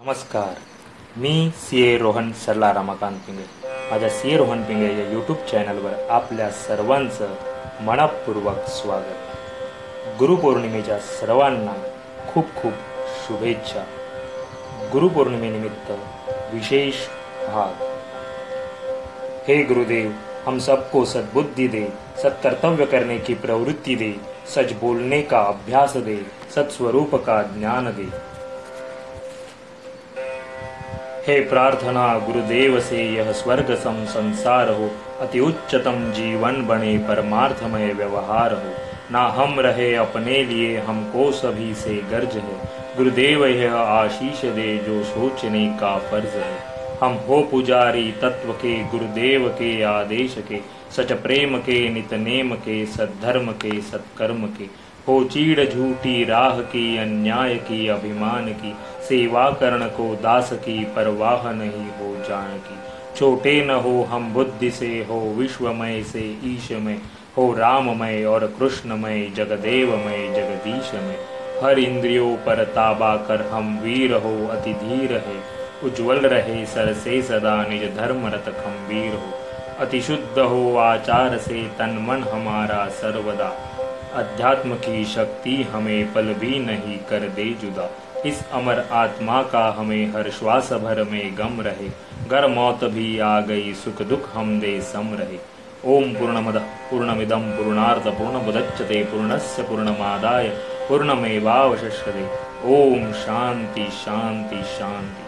नमस्कार. मी सी ए रोहन सरला रमाकांत पिंगे. माझ्या सी ए रोहन पिंगे या यूट्यूब चॅनलवर आपल्या सर्वांचं मनपूर्वक स्वागत. गुरुपौर्णिमेच्या सर्वांना खूप खूप शुभेच्छा. गुरुपौर्णिमेनिमित्त विशेष भाग. हे गुरुदेव, हम सबको सद्बुद्धि दे, सत्कर्तव्य करने की प्रवृत्ति दे, सच बोलने का अभ्यास दे, सत्स्वरूप का ज्ञान दे. हे प्रार्थना गुरुदेव से यह स्वर्ग सम संसार हो, अति उच्चतम जीवन बने परमार्थमय व्यवहार हो. ना हम रहे अपने लिए, हमको सभी से गर्ज है. गुरुदेव यह आशीष दे जो सोचने का फर्ज है. हम हो पुजारी तत्व के, गुरुदेव के आदेश के, सच प्रेम के, नित नेम के, सद्धर्म के, सत्कर्म के. हो चीड़ झूठी राह की, अन्याय की, अभिमान की, सेवा कर्ण को दास की, परवाह नहीं हो जान की. छोटे न हो हम बुद्धि से, हो विश्वमय से ईशमय, हो राममय और कृष्णमय, जगदेवमय जगदीशमय. हर इंद्रियों पर ताबा कर हम वीर हो, अति धीर है. उज्ज्वल रहे सर से सदा, निज धर्म रत खंबीर हो. अति शुद्ध हो आचार से, तन मन हमारा सर्वदा. अध्यात्म की शक्ति हमें पल भी नहीं कर दे जुदा. इस अमर आत्मा का हमें हर श्वास भर में गम रहे. गर मौत भी आ गई, सुख दुख हम दे सम रहे. ओम पूर्णमदः पूर्णमिदं पूर्णार्ध पूर्णमुदच्यते, पूर्णस्य पूर्णमादाय पूर्णमेवावशिष्यते. ओम शांति शांति शांति.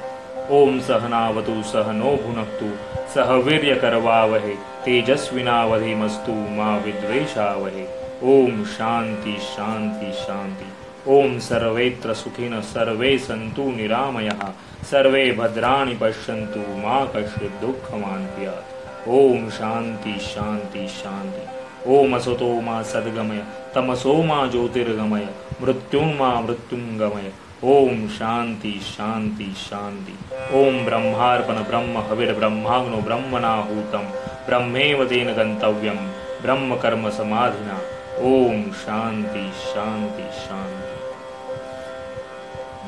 ओम सहनावतु सहनो भुनक्तु, सह वीर्यकरवावहै, तेजस्विनावधीमस्तु मा विद्वेषावहै. ओम शांति शांति शांति. ओम सर्वेत्र सुखिनः सर्वे सन्तु निरामयाः, सर्वे भद्राणि पश्यन्तु मा कश्चित् दुःखमाप्नुयात्. ओम शांति शांति शांति. ओम असतो मा सद्गमय, तमसो मा ज्योतिर्गमय, मृत्युर्मा मृत्युंगमय. ओम शांति शांति शांति. ओम ब्रह्मार्पण ब्रह्म हविर्ब्रह्माग्नो ब्रह्मणाहूतं, ब्रह्मेव तेन गन्तव्यं ब्रह्म कर्म समाधिना. ओम शांति शांति शांति.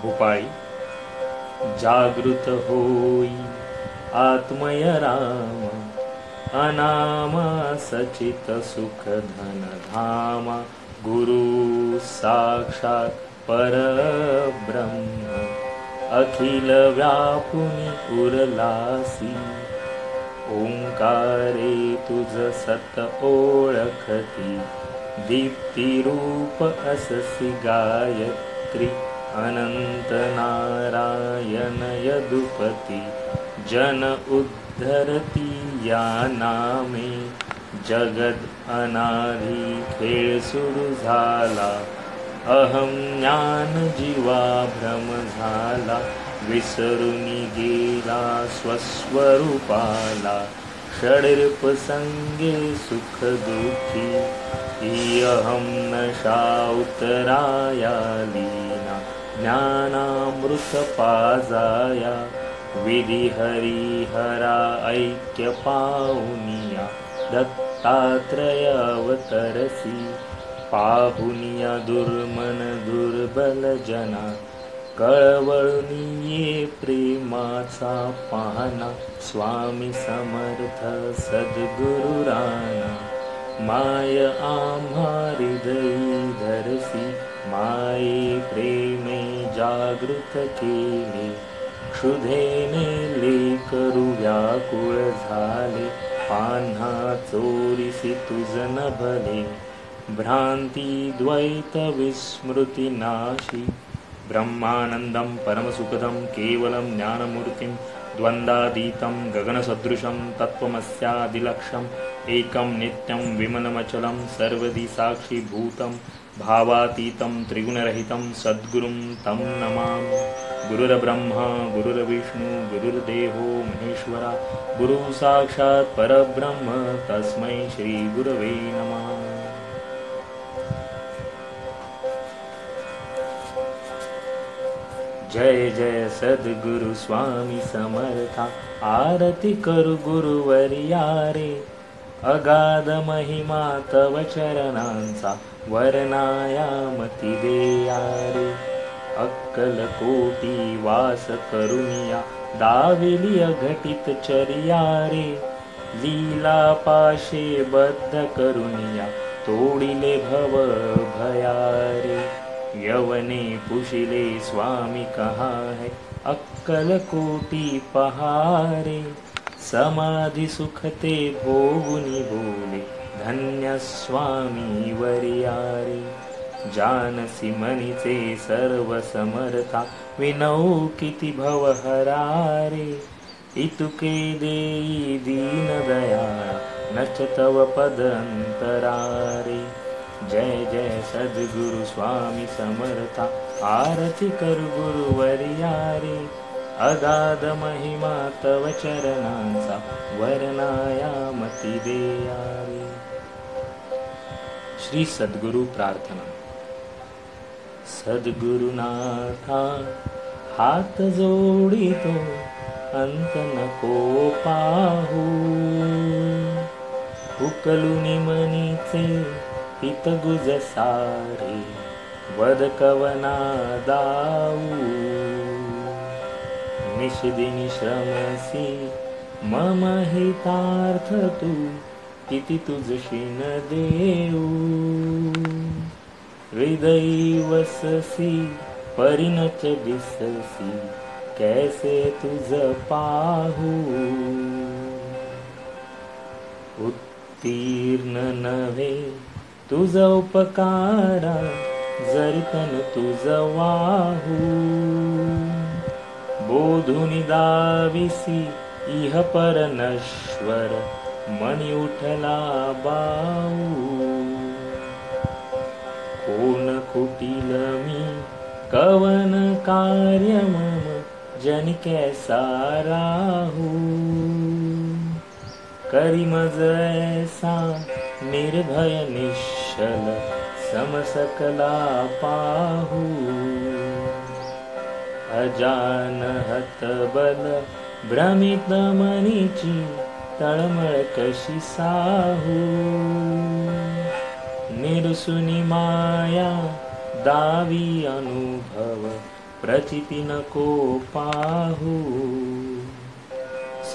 भूपाळी. जागृत होई आत्मय राम, अनामा सचित सुख धन धामा. गुरु साक्षात परब्रह्म, अखिल व्यापुनी उरलासी. ओंकारे तुझ सत ओळखती, दीप्ती रूप अससी गायत्री. अनंत नारायण यदुपती, जन उद्धरती या नामे. जगद अनाधी खेळ सुरू झाला, अहम ज्ञान जीवा भ्रम झाला. विसरुनी गेला स्वस्वरूपाला, षडरूप संगे सुख दुःखी. ही अहम नशा उतराया लीना, ज्ञानामृत पाजाया. विधी हरिहरा ऐक्य पाहुनिया, दत्तात्रय अवतरसी. पाहुनिया दुर्मन दुर्बल जना, कळवळून प्रेमाचा पाहना. स्वामी समर्थ सद्गुरु राणा, माय आम्हा हृदयी धरसी. माये प्रेमे जागृत केले, क्षुधेने लेकरू व्याकुळ झाले. पान्हा चोरीसी तुझ न भले, भ्रांती द्वैत विस्मृती नाशी. ब्रह्मानंदं परमसुखदं केवलं ज्ञानमूर्तिं, द्वन्द्वातीतं गगनसदृशं तत्त्वमस्यादिलक्ष्यम्. एकं नित्यं विमलमचलं सर्वदि साक्षीभूतं, भावातीतं त्रिगुणरहितं सद्गुरुं तं नमामि. गुरुर्ब्रह्मा गुरुर्विष्णु गुरुर्देवो महेश्वरा, गुरु साक्षात् परब्रह्म तस्मै श्री गुरवे नमः. जय जय सद्गुरु स्वामी समर्था, आरती करु गुरुवर्या रे. अगाध महिमा तव चरणांचा, वर्णायामती देया रे. अक्कलकोटी वास करुनिया दाविली अघटित चर्या रे. लीला पाशे बद्ध करुनिया तोडिले भव भयारे. यवने पुशिले स्वामी कहाँ है अक्कलकोटी पहारे. समाधि सुखते भोगुनी बोले धन्य स्वामी वरियारे. जानसी मनीचे सर्व समर्था विनऊ किती भवहरारे. इतुके देई दीन दयाळा नच तव पद अंतरारे. जय जय सद्गुरु स्वामी समर्था आरती कर गुरुवर्यारे. अगाध महिमा तव चरणांचा वर्णाया मती देयारे. श्री सद्गुरु प्रार्थना. सद्गुरुनाथा हात जोडितो अंत नको पाहू. उकलुनी मनीचे हित गुज सारे वद कवना दाऊ. निषदिनी श्रमसी मम हितार्थ तू किती तुझशीन देऊ. हृदयी वससी परिणच दिससी कैसे तुझ पाहू. उत्तीर्ण नव्हे तुझ उपकारा जरी तन तुझ वाहू. बोधुनी दाविसी इह पर नश्वर मनी उठला बाऊ. कोण कुटील मी कवन कार्य मम जन कैसा राहू. करी मज ऐसा निर्भय निश्चल समसकला पाहू. अजानहत बल भ्रमित मनीची तळमळ कशी साहू. निरसुनी माया दावी अनुभव प्रचिती नको पाहू.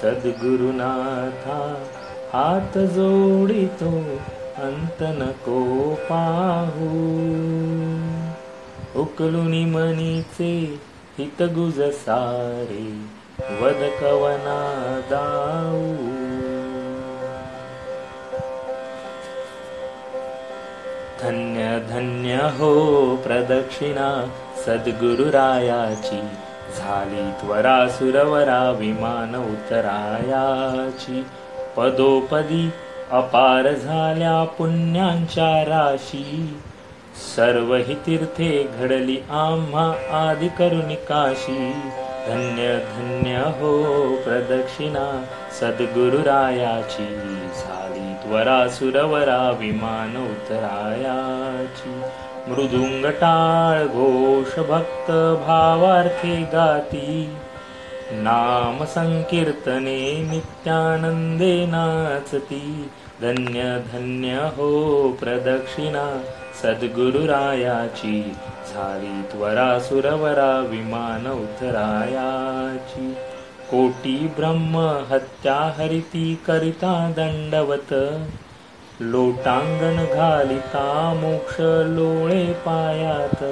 सद्गुरुनाथा हात जोडितो अंत नको पाहू. उकलुनी मनीचे हित गुज सारे वद कवना दाऊ. धन्य धन्य हो प्रदक्षिणा सद्गुरुरायाची. झाली त्वरा सुरवरा विमान उतरायाची. पदोपदी अपार झाल्या पुण्यांच्या राशी. सर्व ही तीर्थे घडली आम्हा आदि करुणिकाशी. धन्य धन्य हो प्रदक्षिणा सद्गुरुरायाची. झाली त्वरा सुरवरा विमान उतरायाची. मृदुंग टाळ घोष भक्त भावार्थे गाती. नाम संकीर्तने नित्यानंदे नाचती. धन्य धन्य हो प्रदक्षिणा सद्गुरुरायाची. झाली त्वरा सुरवरा विमान उतरायाची. कोटी ब्रह्म हत्या हरिती करिता दंडवत. लोटांगण घालिता मोक्ष लोळे पायात.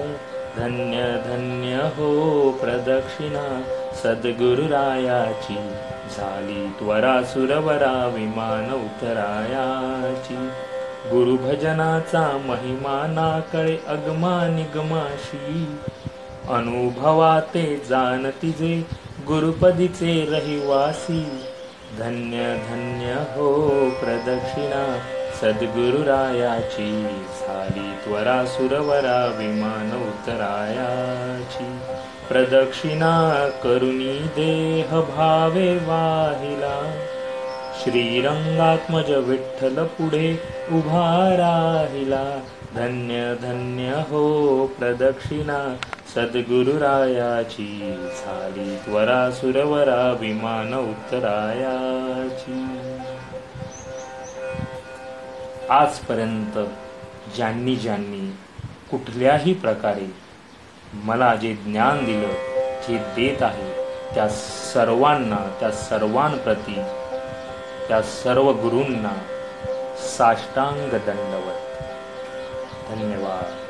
धन्य धन्य हो प्रदक्षिणा सद्गुरुरायाची. झाली त्वरा सुरवरा विमान उतरायाची. गुरुभजनाचा महिमा नाकळे अगमा निगमाशी. अनुभवाते जाणती जे गुरुपदीचे रहिवासी. धन्य धन्य हो प्रदक्षिणा सद्गुरुरायाची. झाली त्वरा सुरवरा विमान उतरायाची. प्रदक्षिणा करुणी देह भावे वाहिला. श्रीरंगात्मज विठ्ठल पुढे उभा राहिला. धन्य धन्य हो प्रदक्षिणा सद्गुरुरायाची. झाली त्वरा सुरवरा विमान उतरायाची. आजपर्यंत ज्यांनी ज्यांनी कुठल्याही प्रकारे मला जे ज्ञान दिलं, जे देत आहे, त्या सर्वांना, त्या सर्वांप्रती, त्या सर्व गुरूंना साष्टांग दंडवत. धन्यवाद.